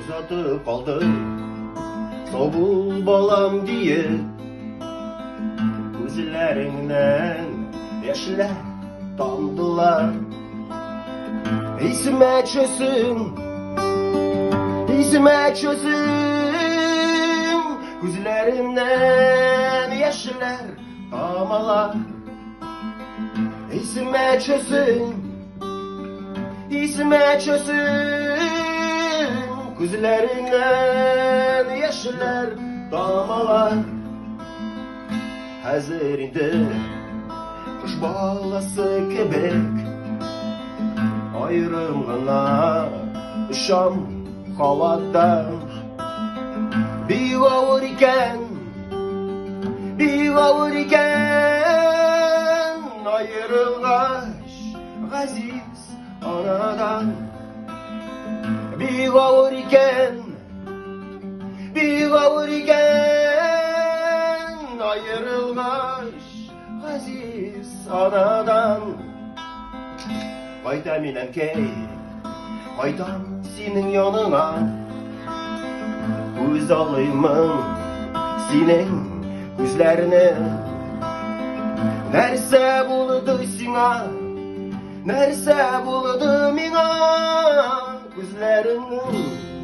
uzatып kaldı. Sobul balam diye gözlerinden yaşlar damdılar. İsime çözsün, İsime çözsün, gözlerinden yaşlar damalar. İsime çözsün, İsime çözsün, gözlerinden yaşlar damalar. Hazır indi kuş balası kebek, ayrılığına şam havada. Bir ağır iken, bir ağır iken, ayrılgaç aziz anadan. Bir ağır iken, bir ağır iken, ayrılgaç aziz anadan. Kaytam inenkey, kaytam senin yanına. Göz alayımın senin gözlerine. Nerse buldu sana, nerse buldu mina, gözlerinin